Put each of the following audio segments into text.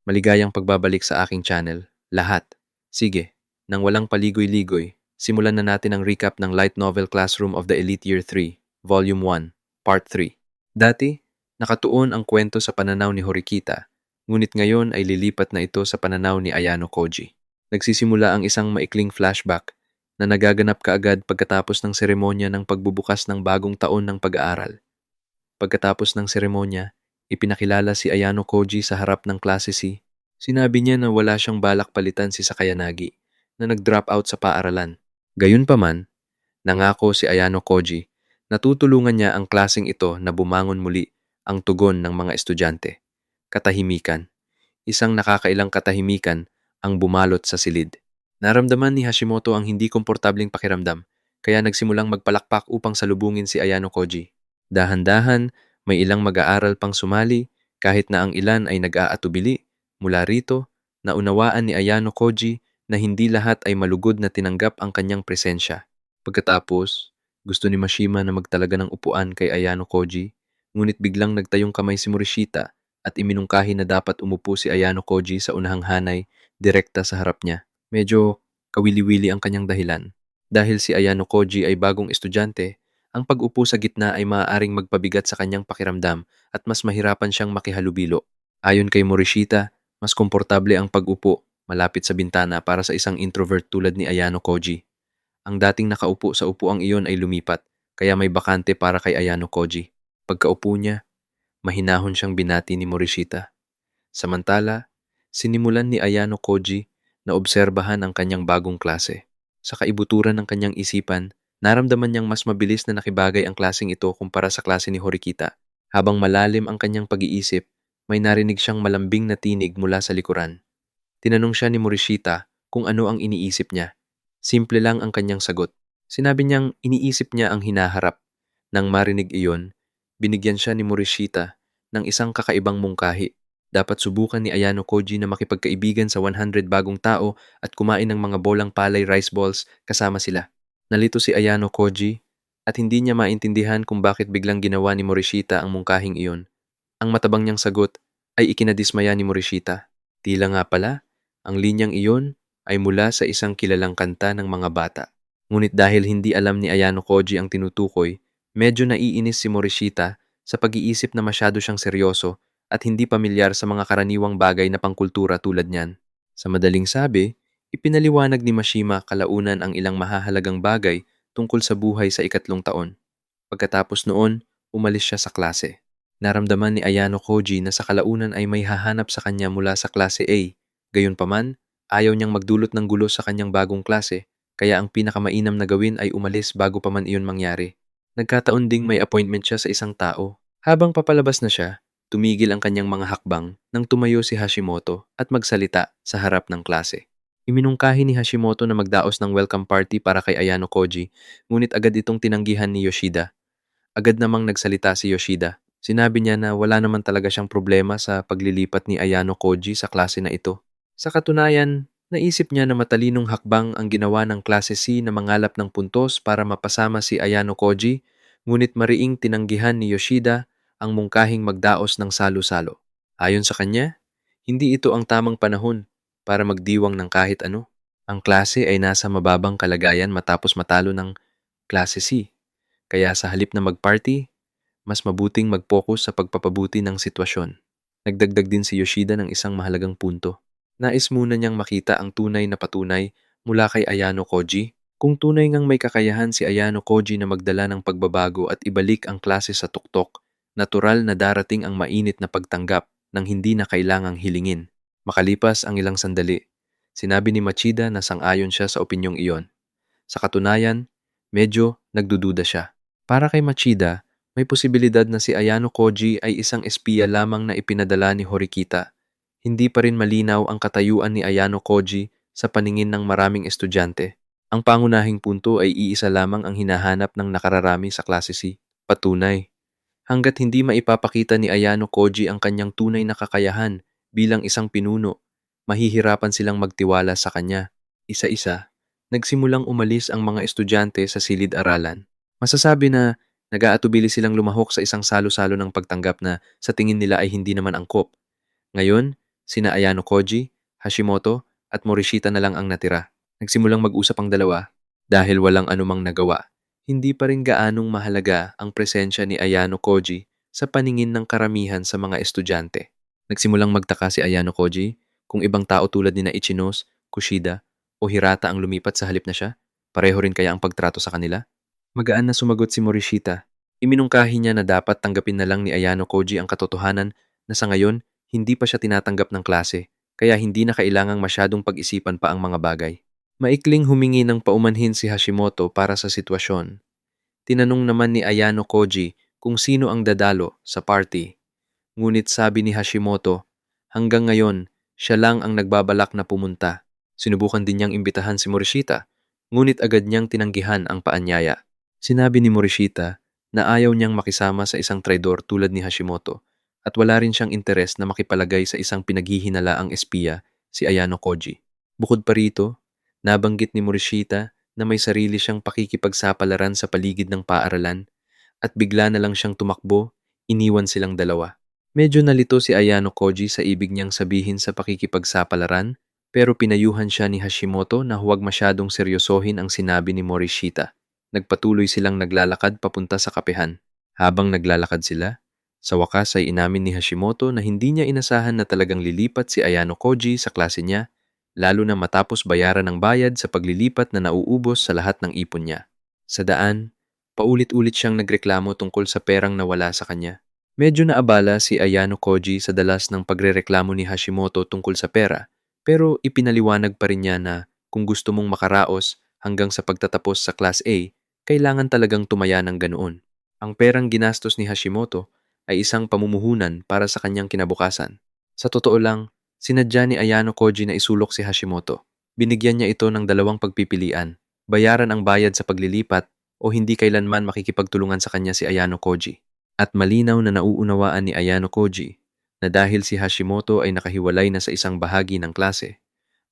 Maligayang pagbabalik sa aking channel. Lahat. Sige, nang walang paligoy-ligoy, simulan na natin ang recap ng light novel Classroom of the Elite Year 3, Volume 1, Part 3. Dati, nakatuon ang kwento sa pananaw ni Horikita, ngunit ngayon ay lilipat na ito sa pananaw ni Ayano Koji. Nagsisimula ang isang maikling flashback na nagaganap kaagad pagkatapos ng seremonya ng pagbubukas ng bagong taon ng pag-aaral. Pagkatapos ng seremonya, ipinakilala si Ayano Koji sa harap ng klase C. Sinabi niya na wala siyang balak palitan si Sakayanagi na nag-drop out sa paaralan. Gayunpaman, nangako si Ayano Koji na tutulungan niya ang klaseng ito na bumangon muli ang tugon ng mga estudyante. Katahimikan. Isang nakakailang katahimikan ang bumalot sa silid. Naramdaman ni Hashimoto ang hindi komportabling pakiramdam, kaya nagsimulang magpalakpak upang salubungin si Ayano Koji. Dahan-dahan, may ilang mag-aaral pang sumali, kahit na ang ilan ay nag-aatubili. Mula rito, naunawaan ni Ayano Koji na hindi lahat ay malugod na tinanggap ang kanyang presensya. Pagkatapos, gusto ni Mashima na magtalaga ng upuan kay Ayano Koji, ngunit biglang nagtayong kamay si Morishita at iminungkahi na dapat umupo si Ayano Koji sa unahang hanay, direkta sa harap niya. Medyo kawili-wili ang kanyang dahilan. Dahil si Ayano Koji ay bagong estudyante, ang pag-upo sa gitna ay maaaring magpabigat sa kanyang pakiramdam at mas mahirapan siyang makihalubilo. Ayon kay Morishita, mas komportable ang pag-upo malapit sa bintana para sa isang introvert tulad ni Ayano Koji. Ang dating nakaupo sa upuang iyon ay lumipat, kaya may bakante para kay Ayano Koji. Pagkaupo niya, mahinahon siyang binati ni Morishita. Samantala, sinimulan ni Ayano Koji na obserbahan ang kanyang bagong klase. Sa kaibuturan ng kanyang isipan, naramdaman niyang mas mabilis na nakibagay ang klaseng ito kumpara sa klase ni Horikita. Habang malalim ang kanyang pag-iisip, may narinig siyang malambing na tinig mula sa likuran. Tinanong siya ni Morishita kung ano ang iniisip niya. Simple lang ang kanyang sagot. Sinabi niyang iniisip niya ang hinaharap. Nang marinig iyon, binigyan siya ni Morishita ng isang kakaibang mungkahi. Dapat subukan ni Ayano Koji na makipagkaibigan sa 100 bagong tao at kumain ng mga bolang palay rice balls kasama sila. Nalito si Ayano Koji at hindi niya maintindihan kung bakit biglang ginawa ni Morishita ang mungkahing iyon. Ang matabang niyang sagot ay ikinadismaya ni Morishita. Tila nga pala, ang linyang iyon ay mula sa isang kilalang kanta ng mga bata. Ngunit dahil hindi alam ni Ayano Koji ang tinutukoy, medyo naiinis si Morishita sa pag-iisip na masyado siyang seryoso at hindi pamilyar sa mga karaniwang bagay na pangkultura tulad niyan. Sa madaling sabi, ipinaliwanag ni Mashima kalaunan ang ilang mahahalagang bagay tungkol sa buhay sa ikatlong taon. Pagkatapos noon, umalis siya sa klase. Naramdaman ni Ayano Koji na sa kalaunan ay may hahanap sa kanya mula sa klase A. Gayunpaman, ayaw niyang magdulot ng gulo sa kanyang bagong klase, kaya ang pinakamainam na gawin ay umalis bago pa man iyon mangyari. Nagkataon ding may appointment siya sa isang tao. Habang papalabas na siya, tumigil ang kanyang mga hakbang nang tumayo si Hashimoto at magsalita sa harap ng klase. Iminungkahi ni Hashimoto na magdaos ng welcome party para kay Ayano Koji, ngunit agad itong tinanggihan ni Yoshida. Agad namang nagsalita si Yoshida. Sinabi niya na wala naman talaga siyang problema sa paglilipat ni Ayano Koji sa klase na ito. Sa katunayan, naisip niya na matalinong hakbang ang ginawa ng klase C na mangalap ng puntos para mapasama si Ayano Koji, ngunit mariing tinanggihan ni Yoshida ang mungkahing magdaos ng salo-salo. Ayon sa kanya, hindi ito ang tamang panahon para magdiwang ng kahit ano. Ang klase ay nasa mababang kalagayan matapos matalo ng klase C. Kaya sa halip na mag-party, mas mabuting mag-focus sa pagpapabuti ng sitwasyon. Nagdagdag din si Yoshida ng isang mahalagang punto. Nais muna niyang makita ang tunay na patunay mula kay Ayano Koji. Kung tunay ngang may kakayahan si Ayano Koji na magdala ng pagbabago at ibalik ang klase sa tuktok, natural na darating ang mainit na pagtanggap ng hindi na kailangang hilingin. Makalipas ang ilang sandali, sinabi ni Machida na sang-ayon siya sa opinyong iyon. Sa katunayan, medyo nagdududa siya. Para kay Machida, may posibilidad na si Ayano Koji ay isang espiya lamang na ipinadala ni Horikita. Hindi pa rin malinaw ang katayuan ni Ayano Koji sa paningin ng maraming estudyante. Ang pangunahing punto ay iisa lamang ang hinahanap ng nakararami sa klase C. Patunay. Hanggat hindi maipapakita ni Ayano Koji ang kanyang tunay na kakayahan bilang isang pinuno, mahihirapan silang magtiwala sa kanya. Isa-isa, nagsimulang umalis ang mga estudyante sa silid-aralan. Masasabi na nag-aatubili silang lumahok sa isang salo-salo ng pagtanggap na sa tingin nila ay hindi naman angkop. Ngayon, Sina Ayano Koji, Hashimoto, at Morishita na lang ang natira. Nagsimulang mag-usap ang dalawa dahil walang anumang nagawa. Hindi pa rin gaanong mahalaga ang presensya ni Ayano Koji sa paningin ng karamihan sa mga estudyante. Nagsimulang magtaka si Ayano Koji kung ibang tao tulad ni na Ichinos, Kushida, o Hirata ang lumipat sa halip na siya. Pareho rin kaya ang pagtrato sa kanila? Magaan na sumagot si Morishita. Iminungkahi niya na dapat tanggapin na lang ni Ayano Koji ang katotohanan na sa ngayon, hindi pa siya tinatanggap ng klase, kaya hindi na kailangang masyadong pag-isipan pa ang mga bagay. Maikling humingi ng paumanhin si Hashimoto para sa sitwasyon. Tinanong naman ni Ayano Koji kung sino ang dadalo sa party. Ngunit sabi ni Hashimoto, hanggang ngayon, siya lang ang nagbabalak na pumunta. Sinubukan din niyang imbitahan si Morishita, ngunit agad niyang tinanggihan ang paanyaya. Sinabi ni Morishita na ayaw niyang makisama sa isang traidor tulad ni Hashimoto at wala rin siyang interes na makipalagay sa isang pinaghihinalaang espiya, si Ayano Koji. Bukod pa rito, nabanggit ni Morishita na may sarili siyang pakikipagsapalaran sa paligid ng paaralan at bigla na lang siyang tumakbo, iniwan silang dalawa. Medyo nalito si Ayano Koji sa ibig niyang sabihin sa pakikipagsapalaran, pero pinayuhan siya ni Hashimoto na huwag masyadong seryosohin ang sinabi ni Morishita. Nagpatuloy silang naglalakad papunta sa kapehan. Habang naglalakad sila, sa wakas ay inamin ni Hashimoto na hindi niya inasahan na talagang lilipat si Ayano Koji sa klase niya, lalo na matapos bayaran ng bayad sa paglilipat na nauubos sa lahat ng ipon niya. Sa daan, paulit-ulit siyang nagreklamo tungkol sa perang nawala sa kanya. Medyo naabala si Ayano Koji sa dalas ng pagrereklamo ni Hashimoto tungkol sa pera, pero ipinaliwanag pa rin niya na kung gusto mong makaraos hanggang sa pagtatapos sa Class A, kailangan talagang tumaya ng ganoon. Ang perang ginastos ni Hashimoto ay isang pamumuhunan para sa kanyang kinabukasan. Sa totoo lang, sinadya ni Ayano Koji na isulok si Hashimoto. Binigyan niya ito ng dalawang pagpipilian, bayaran ang bayad sa paglilipat o hindi kailanman makikipagtulungan sa kanya si Ayano Koji. At malinaw na nauunawaan ni Ayano Koji na dahil si Hashimoto ay nakahiwalay na sa isang bahagi ng klase,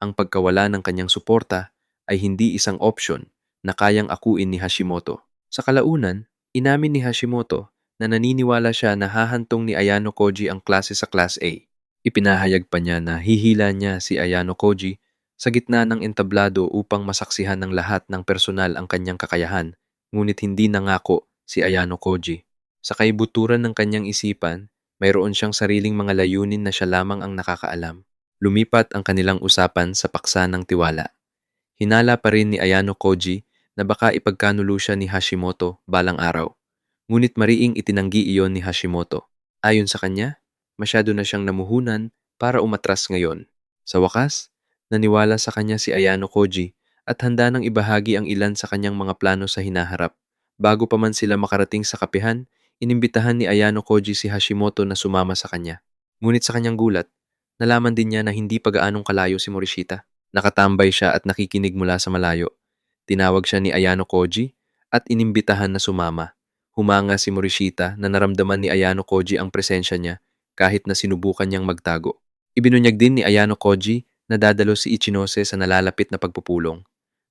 ang pagkawala ng kanyang suporta ay hindi isang opsyon na kayang akuin ni Hashimoto. Sa kalaunan, inamin ni Hashimoto na naniniwala siya na hahantong ni Ayano Koji ang klase sa Class A. Ipinahayag pa niya na hihila niya si Ayano Koji sa gitna ng entablado upang masaksihan ng lahat ng personal ang kanyang kakayahan, ngunit hindi nangako si Ayano Koji. Sa kaibuturan ng kanyang isipan, mayroon siyang sariling mga layunin na siya lamang ang nakakaalam. Lumipat ang kanilang usapan sa paksa ng tiwala. Hinala pa rin ni Ayano Koji na baka ipagkanulo siya ni Hashimoto balang araw. Ngunit mariing itinanggi iyon ni Hashimoto. Ayon sa kanya, masyado na siyang namuhunan para umatras ngayon. Sa wakas, naniwala sa kanya si Ayano Koji at handa nang ibahagi ang ilan sa kanyang mga plano sa hinaharap. Bago pa man sila makarating sa kapihan, inimbitahan ni Ayano Koji si Hashimoto na sumama sa kanya. Ngunit sa kanyang gulat, nalaman din niya na hindi pa gaanong kalayo si Morishita. Nakatambay siya at nakikinig mula sa malayo. Tinawag siya ni Ayano Koji at inimbitahan na sumama. Humanga si Morishita na naramdaman ni Ayano Koji ang presensya niya kahit na sinubukan niyang magtago. Ibinunyag din ni Ayano Koji na dadalo si Ichinose sa nalalapit na pagpupulong.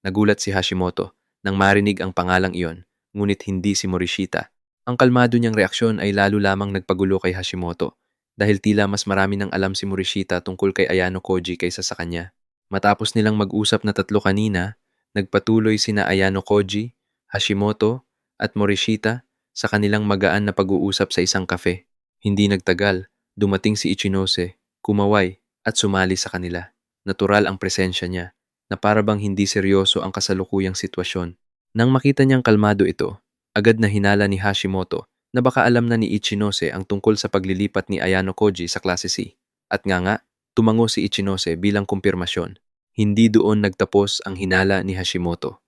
Nagulat si Hashimoto nang marinig ang pangalang iyon, ngunit hindi si Morishita. Ang kalmado niyang reaksyon ay lalo lamang nagpagulo kay Hashimoto dahil tila mas marami nang alam si Morishita tungkol kay Ayano Koji kaysa sa kanya. Matapos nilang mag-usap na tatlo kanina, nagpatuloy sina Ayano Koji, Hashimoto, at Morishita sa kanilang magaan na pag-uusap sa isang kafe. Hindi nagtagal, dumating si Ichinose, kumaway, at sumali sa kanila. Natural ang presensya niya, na parabang hindi seryoso ang kasalukuyang sitwasyon. Nang makita niyang kalmado ito, agad na hinala ni Hashimoto na baka alam na ni Ichinose ang tungkol sa paglilipat ni Ayano Koji sa klase C. At nga, tumango si Ichinose bilang kumpirmasyon. Hindi doon nagtapos ang hinala ni Hashimoto.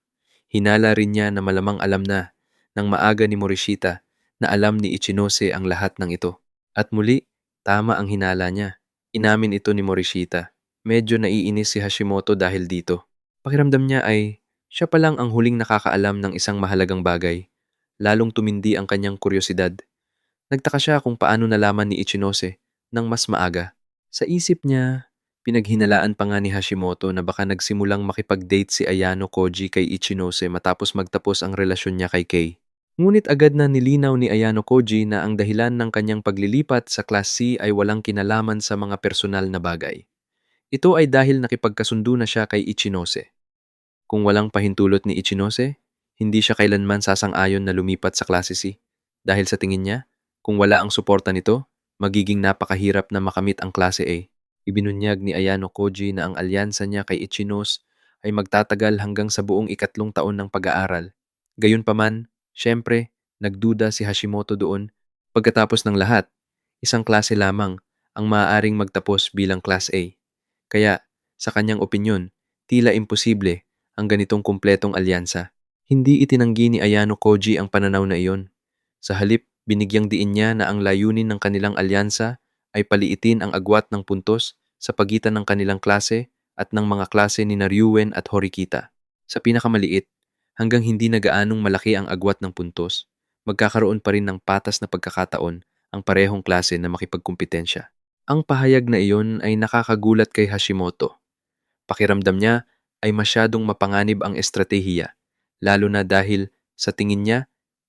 Hinala rin niya na malamang alam na ng maaga ni Morishita na alam ni Ichinose ang lahat ng ito. At muli, tama ang hinala niya. Inamin ito ni Morishita. Medyo naiinis si Hashimoto dahil dito. Pakiramdam niya ay siya pa lang ang huling nakakaalam ng isang mahalagang bagay. Lalong tumindi ang kanyang kuryosidad. Nagtaka siya kung paano nalaman ni Ichinose nang mas maaga. Sa isip niya, pinaghinalaan pa nga ni Hashimoto na baka nagsimulang makipag-date si Ayano Koji kay Ichinose matapos magtapos ang relasyon niya kay Kei. Ngunit agad na nilinaw ni Ayano Koji na ang dahilan ng kanyang paglilipat sa Class C ay walang kinalaman sa mga personal na bagay. Ito ay dahil nakipagkasundo na siya kay Ichinose. Kung walang pahintulot ni Ichinose, hindi siya kailanman sasang-ayon na lumipat sa klase C. Dahil sa tingin niya, kung wala ang suporta nito, magiging napakahirap na makamit ang klase A. Ibinunyag ni Ayano Koji na ang alyansa niya kay Ichinose ay magtatagal hanggang sa buong ikatlong taon ng pag-aaral. Gayunpaman, syempre, nagduda si Hashimoto doon. Pagkatapos ng lahat, isang klase lamang ang maaaring magtapos bilang Class A. Kaya, sa kanyang opinyon, tila imposible ang ganitong kumpletong alyansa. Hindi itinanggi ni Ayano Koji ang pananaw na iyon. Sa halip, binigyang diin niya na ang layunin ng kanilang alyansa ay paliitin ang agwat ng puntos sa pagitan ng kanilang klase at ng mga klase ni Ryuen at Horikita. Sa pinakamaliit, hanggang hindi na gaanong malaki ang agwat ng puntos, magkakaroon pa rin ng patas na pagkakataon ang parehong klase na makipagkumpetensya. Ang pahayag na iyon ay nakakagulat kay Hashimoto. Pakiramdam niya ay masyadong mapanganib ang estratehiya, lalo na dahil sa tingin niya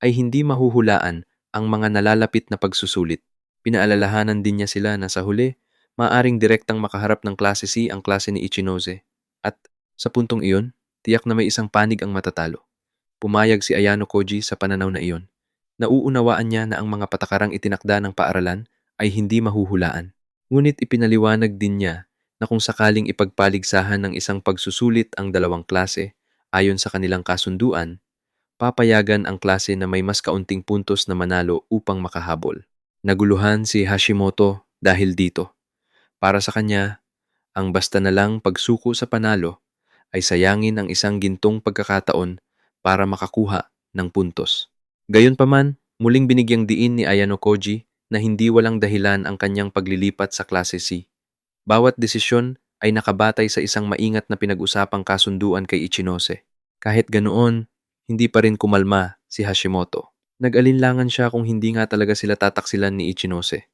ay hindi mahuhulaan ang mga nalalapit na pagsusulit. Pinaalalahanan din niya sila na sa huli, maaring direktang makaharap ng klase C ang klase ni Ichinose. At sa puntong iyon, tiyak na may isang panig ang matatalo. Pumayag si Ayano Koji sa pananaw na iyon. Nauunawaan niya na ang mga patakarang itinakda ng paaralan ay hindi mahuhulaan. Ngunit ipinaliwanag din niya na kung sakaling ipagpaligsahan ng isang pagsusulit ang dalawang klase ayon sa kanilang kasunduan, papayagan ang klase na may mas kaunting puntos na manalo upang makahabol. Naguluhan si Hashimoto dahil dito. Para sa kanya, ang basta na lang pagsuko sa panalo ay sayangin ang isang gintong pagkakataon para makakuha ng puntos. Gayunpaman, muling binigyang diin ni Ayano Koji na hindi walang dahilan ang kanyang paglilipat sa klase C. Bawat desisyon ay nakabatay sa isang maingat na pinag-usapang kasunduan kay Ichinose. Kahit ganoon, hindi pa rin kumalma si Hashimoto. Nag-alinlangan siya kung hindi nga talaga sila tataksilan ni Ichinose.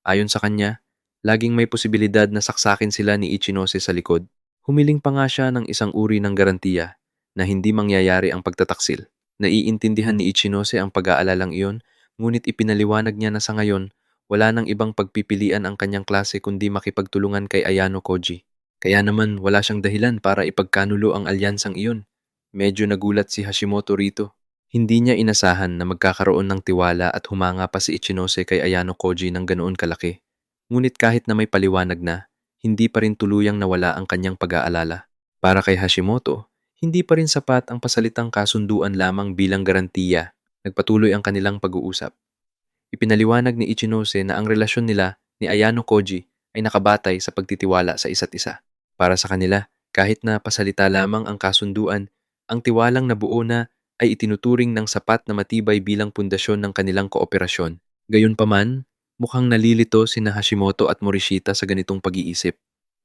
Ayon sa kanya, laging may posibilidad na saksakin sila ni Ichinose sa likod. Humiling pa nga siya ng isang uri ng garantiya na hindi mangyayari ang pagtataksil. Naiintindihan ni Ichinose ang pag-aalalang iyon, ngunit ipinaliwanag niya na sa ngayon, wala nang ibang pagpipilian ang kanyang klase kundi makipagtulungan kay Ayano Koji. Kaya naman wala siyang dahilan para ipagkanulo ang alyansang iyon. Medyo nagulat si Hashimoto rito. Hindi niya inasahan na magkakaroon ng tiwala at humanga pa si Ichinose kay Ayano Koji ng ganoon kalaki. Ngunit kahit na may paliwanag na, hindi pa rin tuluyang nawala ang kanyang pag-aalala. Para kay Hashimoto, hindi pa rin sapat ang pasalitang kasunduan lamang bilang garantiya. Nagpatuloy ang kanilang pag-uusap. Ipinaliwanag ni Ichinose na ang relasyon nila ni Ayano Koji ay nakabatay sa pagtitiwala sa isa't isa. Para sa kanila, kahit na pasalita lamang ang kasunduan, ang tiwalang nabuo na ay itinuturing ng sapat na matibay bilang pundasyon ng kanilang kooperasyon. Gayunpaman, mukhang nalilito sina Hashimoto at Morishita sa ganitong pag-iisip.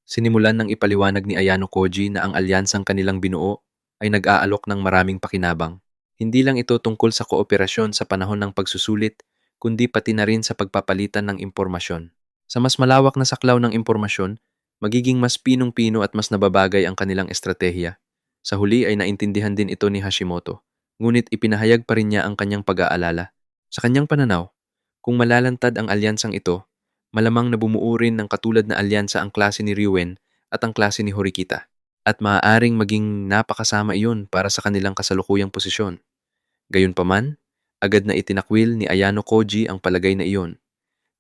Sinimulan ng ipaliwanag ni Ayano Koji na ang alyansang kanilang binuo ay nag-aalok ng maraming pakinabang. Hindi lang ito tungkol sa kooperasyon sa panahon ng pagsusulit, kundi pati na rin sa pagpapalitan ng impormasyon. Sa mas malawak na saklaw ng impormasyon, magiging mas pinong-pino at mas nababagay ang kanilang estratehiya. Sa huli ay naintindihan din ito ni Hashimoto, ngunit ipinahayag pa rin niya ang kanyang pag-aalala. Sa kanyang pananaw, kung malalantad ang alyansang ito, malamang na bumuo rin ng katulad na alyansa ang klase ni Ryuen at ang klase ni Horikita. At maaaring maging napakasama iyon para sa kanilang kasalukuyang posisyon. Gayunpaman, agad na itinakwil ni Ayano Koji ang palagay na iyon.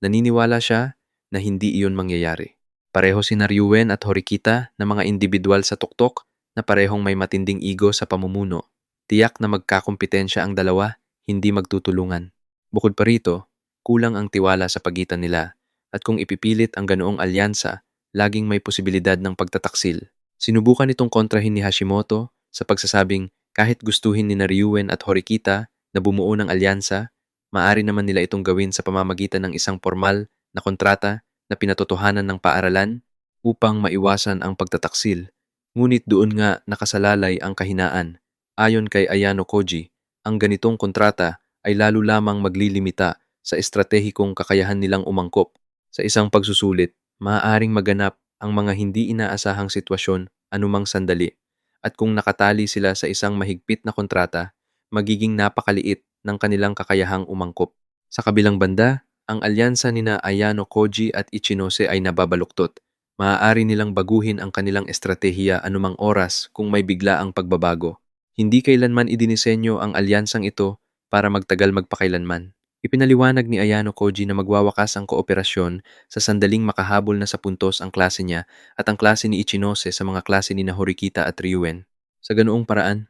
Naniniwala siya na hindi iyon mangyayari. Pareho si Ryuen at Horikita na mga individual sa tuktok na parehong may matinding ego sa pamumuno. Tiyak na magkakompetensya ang dalawa, hindi magtutulungan. Bukod pa rito, kulang ang tiwala sa pagitan nila at kung ipipilit ang ganoong alyansa, laging may posibilidad ng pagtataksil. Sinubukan itong kontrahin ni Hashimoto sa pagsasabing kahit gustuhin ni Ryuen at Horikita na bumuo ng alyansa, maaari naman nila itong gawin sa pamamagitan ng isang formal na kontrata na pinatotohanan ng paaralan upang maiwasan ang pagtataksil. Ngunit doon nga nakasalalay ang kahinaan. Ayon kay Ayano Koji, ang ganitong kontrata ay lalo lamang maglilimita sa estratehikong kakayahan nilang umangkop. Sa isang pagsusulit, maaaring maganap ang mga hindi inaasahang sitwasyon anumang sandali. At kung nakatali sila sa isang mahigpit na kontrata, magiging napakaliit ng kanilang kakayahang umangkop. Sa kabilang banda, ang alyansa nina Ayano Koji at Ichinose ay nababaluktot. Maaari nilang baguhin ang kanilang estratehiya anumang oras kung may bigla ang pagbabago. Hindi kailanman idinisenyo ang alyansang ito para magtagal magpakailanman. Ipinaliwanag ni Ayano Koji na magwawakas ang kooperasyon sa sandaling makahabol na sa puntos ang klase niya at ang klase ni Ichinose sa mga klase ni Horikita at Ryuen. Sa ganoong paraan,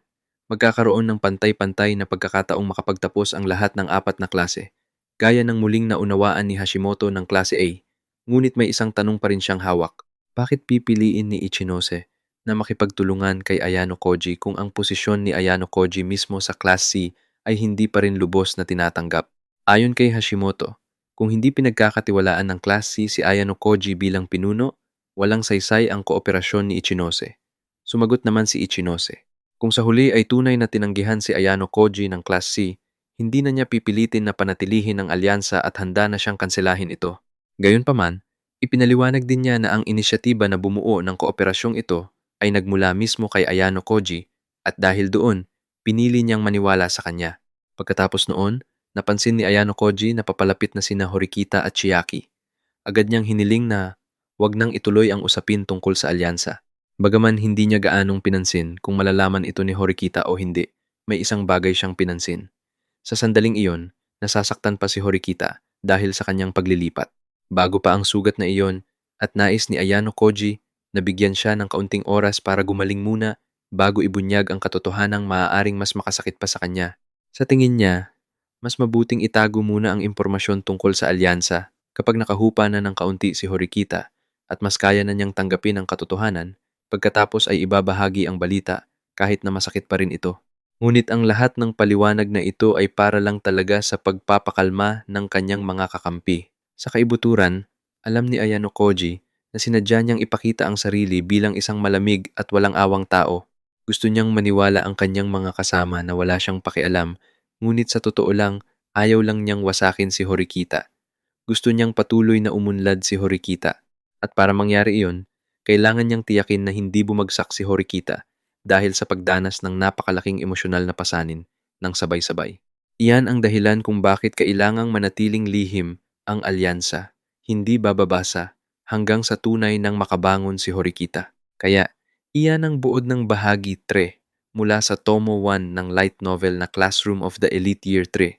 magkakaroon ng pantay-pantay na pagkakataong makapagtapos ang lahat ng apat na klase, gaya ng muling naunawaan ni Hashimoto ng klase A. Ngunit may isang tanong pa rin siyang hawak. Bakit pipiliin ni Ichinose na makipagtulungan kay Ayano Koji kung ang posisyon ni Ayano Koji mismo sa Class C ay hindi pa rin lubos na tinatanggap? Ayon kay Hashimoto, kung hindi pinagkakatiwalaan ng Class C si Ayano Koji bilang pinuno, walang saysay ang kooperasyon ni Ichinose. Sumagot naman si Ichinose. Kung sa huli ay tunay na tinanggihan si Ayano Koji ng Class C, hindi na niya pipilitin na panatilihin ang alyansa at handa na siyang kanselahin ito. Gayunpaman, ipinaliwanag din niya na ang inisyatiba na bumuo ng kooperasyong ito ay nagmula mismo kay Ayano Koji at dahil doon, pinili niyang maniwala sa kanya. Pagkatapos noon, napansin ni Ayano Koji na papalapit na sina Horikita at Chiaki. Agad niyang hiniling na wag nang ituloy ang usapin tungkol sa alyansa. Bagaman hindi niya gaanong pinansin kung malalaman ito ni Horikita o hindi, may isang bagay siyang pinansin. Sa sandaling iyon, nasasaktan pa si Horikita dahil sa kanyang paglilipat. Bago pa ang sugat na iyon at nais ni Ayano Koji na bigyan siya ng kaunting oras para gumaling muna bago ibunyag ang katotohanang maaaring mas makasakit pa sa kanya. Sa tingin niya, mas mabuting itago muna ang impormasyon tungkol sa alyansa kapag nakahupa na ng kaunti si Horikita at mas kaya na niyang tanggapin ang katotohanan, pagkatapos ay ibabahagi ang balita kahit na masakit pa rin ito. Ngunit ang lahat ng paliwanag na ito ay para lang talaga sa pagpapakalma ng kanyang mga kakampi. Sa kaibuturan, alam ni Ayano Koji na sinadya niyang ipakita ang sarili bilang isang malamig at walang awang tao. Gusto niyang maniwala ang kanyang mga kasama na wala siyang pakialam. Ngunit sa totoo lang, ayaw lang niyang wasakin si Horikita. Gusto niyang patuloy na umunlad si Horikita. At para mangyari iyon, kailangan niyang tiyakin na hindi bumagsak si Horikita dahil sa pagdanas ng napakalaking emosyonal na pasanin ng sabay-sabay. Iyan ang dahilan kung bakit kailangang manatiling lihim ang alyansa, hindi bababasa hanggang sa tunay ng makabangon si Horikita. Kaya, iyan ang buod ng bahagi 3 mula sa Tomo 1 ng light novel na Classroom of the Elite Year 3.